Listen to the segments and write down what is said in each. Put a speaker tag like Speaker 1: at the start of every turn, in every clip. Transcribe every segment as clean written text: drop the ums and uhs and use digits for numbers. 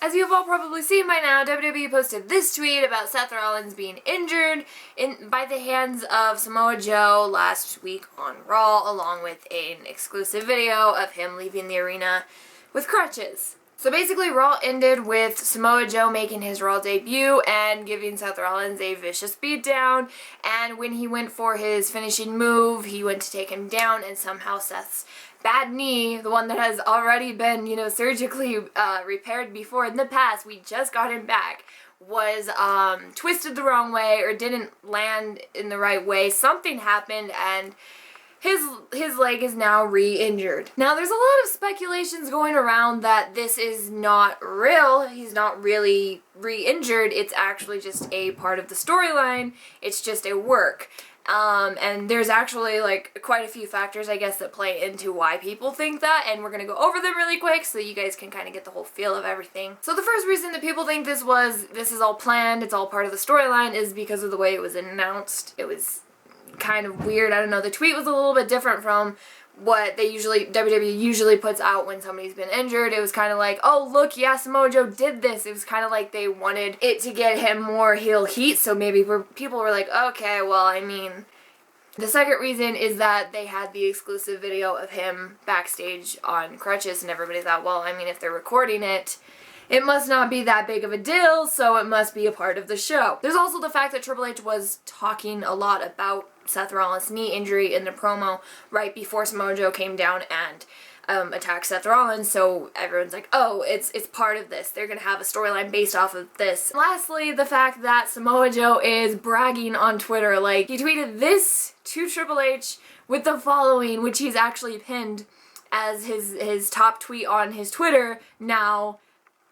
Speaker 1: As you've all probably seen by now, WWE posted this tweet about Seth Rollins being injured by the hands of Samoa Joe last week on Raw, along with an exclusive video of him leaving the arena with crutches. So basically, Raw ended with Samoa Joe making his Raw debut and giving Seth Rollins a vicious beatdown, and when he went for his finishing move, he went to take him down, and somehow Seth's bad knee, the one that has already been, surgically repaired before in the past, we just got him back, was twisted the wrong way or didn't land in the right way. Something happened and his leg is now re-injured. Now there's a lot of speculations going around that this is not real. He's not really re-injured. It's actually just a part of the storyline. It's just a work. And there's actually quite a few factors, I guess, that play into why people think that, and we're gonna go over them really quick so that you guys can kind of get the whole feel of everything. So the first reason that people think this is all planned, it's all part of the storyline, is because of the way it was announced. It was kind of weird. I don't know, the tweet was a little bit different from what WWE usually puts out when somebody's been injured. It was kind of like, oh look, yeah, Samoa Joe did this. It was kind of like they wanted it to get him more heel heat, so maybe people were like, okay, well, I mean. The second reason is that they had the exclusive video of him backstage on crutches, and everybody thought, well, I mean, if they're recording it, it must not be that big of a deal, so it must be a part of the show. There's also the fact that Triple H was talking a lot about Seth Rollins' knee injury in the promo right before Samoa Joe came down and attacked Seth Rollins, so everyone's like, oh, it's part of this. They're gonna have a storyline based off of this. Lastly, the fact that Samoa Joe is bragging on Twitter. He tweeted this to Triple H with the following, which he's actually pinned as his top tweet on his Twitter now,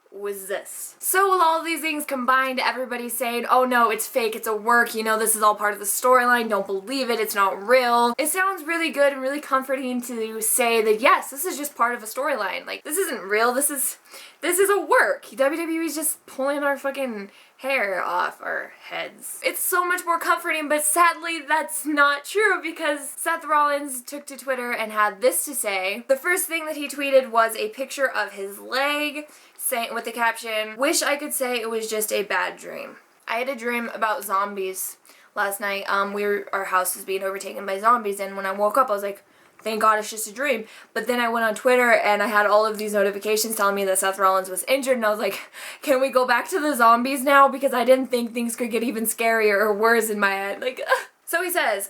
Speaker 1: was this. So with all these things combined, everybody's saying, oh no, it's fake, it's a work, this is all part of the storyline, don't believe it, it's not real. It sounds really good and really comforting to say that yes, this is just part of a storyline. This isn't real, this is a work. WWE's just pulling our fucking hair off our heads. It's so much more comforting, but sadly that's not true because Seth Rollins took to Twitter and had this to say. The first thing that he tweeted was a picture of his leg, saying with the caption, "Wish I could say it was just a bad dream. I had a dream about zombies last night. Our house was being overtaken by zombies, and when I woke up I was like, thank God it's just a dream." But then I went on Twitter and I had all of these notifications telling me that Seth Rollins was injured, and I was like, can we go back to the zombies now? Because I didn't think things could get even scarier or worse in my head. So he says,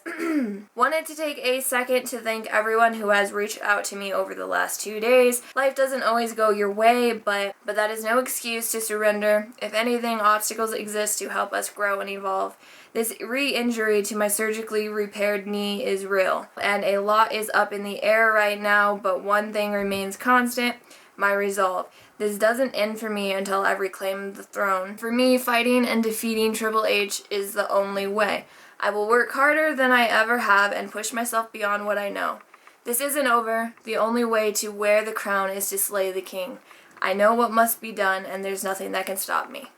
Speaker 1: wanted to take a second to thank everyone who has reached out to me over the last 2 days. Life doesn't always go your way, but that is no excuse to surrender. If anything, obstacles exist to help us grow and evolve. This re-injury to my surgically repaired knee is real, and a lot is up in the air right now, but one thing remains constant, my resolve. This doesn't end for me until I've reclaimed the throne. For me, fighting and defeating Triple H is the only way. I will work harder than I ever have and push myself beyond what I know. This isn't over. The only way to wear the crown is to slay the king. I know what must be done, and there's nothing that can stop me.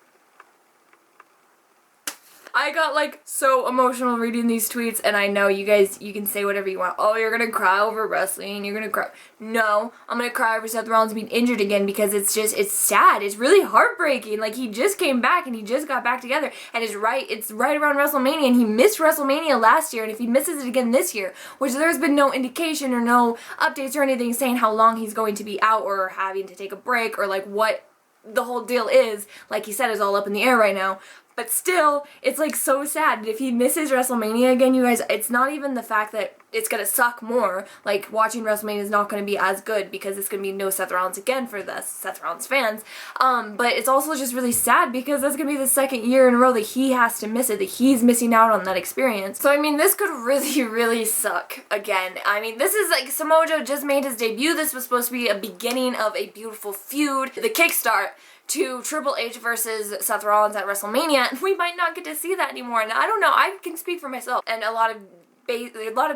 Speaker 1: I got so emotional reading these tweets, and I know you guys, you can say whatever you want. Oh, you're gonna cry over wrestling, you're gonna cry. No, I'm gonna cry over Seth Rollins being injured again because it's sad. It's really heartbreaking. He just came back and he just got back together, and it's right around WrestleMania, and he missed WrestleMania last year, and if he misses it again this year, which there's been no indication or no updates or anything saying how long he's going to be out or having to take a break or what the whole deal is, like he said, is all up in the air right now. But still, it's so sad. If he misses WrestleMania again, you guys, it's not even the fact that it's gonna suck more. Watching WrestleMania is not gonna be as good because it's gonna be no Seth Rollins again for the Seth Rollins fans. But it's also just really sad because that's gonna be the second year in a row that he has to miss it, that he's missing out on that experience. So I mean, this could really, really suck again. I mean, this is Samoa Joe just made his debut. This was supposed to be a beginning of a beautiful feud, the kickstart to Triple H versus Seth Rollins at WrestleMania, and we might not get to see that anymore. And I don't know, I can speak for myself and a lot of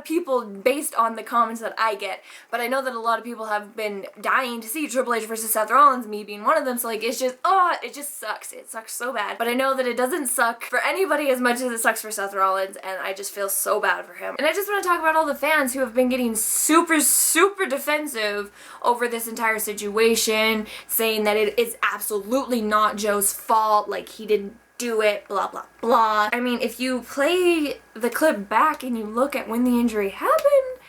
Speaker 1: people based on the comments that I get, but I know that a lot of people have been dying to see Triple H versus Seth Rollins, me being one of them, so like it's just, it just sucks. It sucks so bad. But I know that it doesn't suck for anybody as much as it sucks for Seth Rollins, and I just feel so bad for him. And I just want to talk about all the fans who have been getting super, super defensive over this entire situation, saying that it is absolutely not Joe's fault, like he didn't do it, blah blah blah. I mean, if you play the clip back and you look at when the injury happened,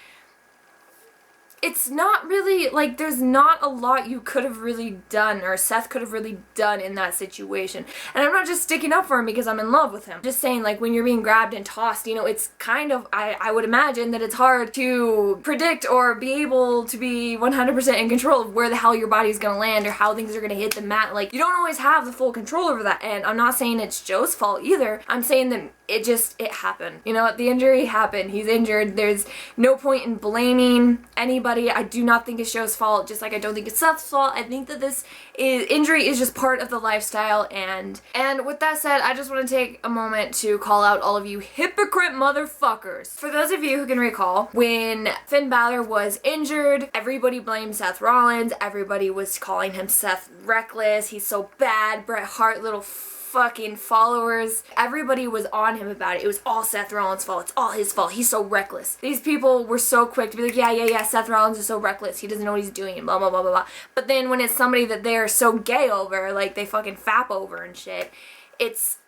Speaker 1: it's not really, like, there's not a lot you could have really done, or Seth could have really done in that situation. And I'm not just sticking up for him because I'm in love with him. Just saying, like, when you're being grabbed and tossed, you know, it's kind of, I would imagine that it's hard to predict or be able to be 100% in control of where the hell your body's gonna land or how things are gonna hit the mat. Like, you don't always have the full control over that. And I'm not saying it's Joe's fault either. I'm saying that it happened. You know, the injury happened. He's injured. There's no point in blaming anybody. I do not think it's Joe's fault, just like I don't think it's Seth's fault. I think that injury is just part of the lifestyle, and with that said, I just want to take a moment to call out all of you hypocrite motherfuckers. For those of you who can recall, when Finn Balor was injured, everybody blamed Seth Rollins. Everybody was calling him Seth reckless. He's so bad. Bret Hart, little fucking followers, everybody was on him about it. It was all Seth Rollins' fault. It's all his fault. He's so reckless. These people were so quick to be like, yeah, Seth Rollins is so reckless. He doesn't know what he's doing, blah, blah, blah, blah, blah. But then when it's somebody that they're so gay over, like they fucking fap over and shit, it's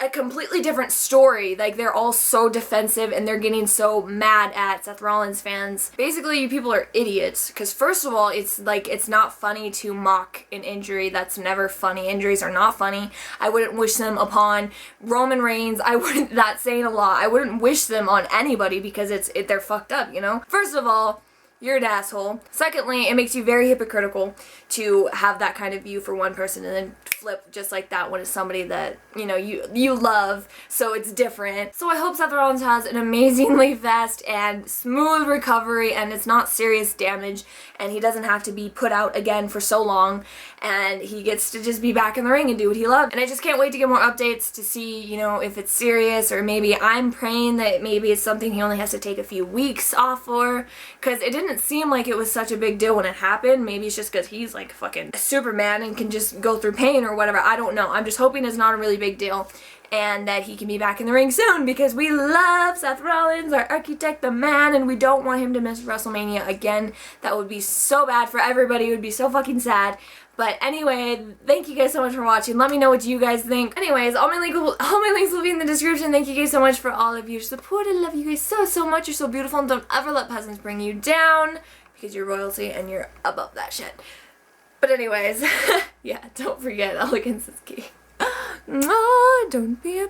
Speaker 1: a completely different story. Like, they're all so defensive and they're getting so mad at Seth Rollins fans. Basically, you people are idiots, because first of all, it's like, it's not funny to mock an injury. That's never funny. Injuries are not funny. I wouldn't wish them upon Roman Reigns. That's saying a lot. I wouldn't wish them on anybody because they're fucked up, you know? First of all, you're an asshole. Secondly, it makes you very hypocritical to have that kind of view for one person and then flip just like that when it's somebody that, you know, you love, so it's different. So I hope Seth Rollins has an amazingly fast and smooth recovery and it's not serious damage and he doesn't have to be put out again for so long and he gets to just be back in the ring and do what he loves. And I just can't wait to get more updates to see, you know, if it's serious, or maybe I'm praying that maybe it's something he only has to take a few weeks off for, because it didn't seem like it was such a big deal when it happened. Maybe it's just because he's like fucking Superman and can just go through pain or whatever. I don't know. I'm just hoping it's not a really big deal and that he can be back in the ring soon, because we love Seth Rollins, our architect, the man, and we don't want him to miss WrestleMania again. That would be so bad for everybody. It would be so fucking sad. But anyway, thank you guys so much for watching. Let me know what you guys think. Anyways, all my links will be in the description. Thank you guys so much for all of your support. I love you guys so, so much. You're so beautiful, and don't ever let peasants bring you down, because you're royalty and you're above that shit. But anyways, yeah, don't forget, elegance is key. Don't be a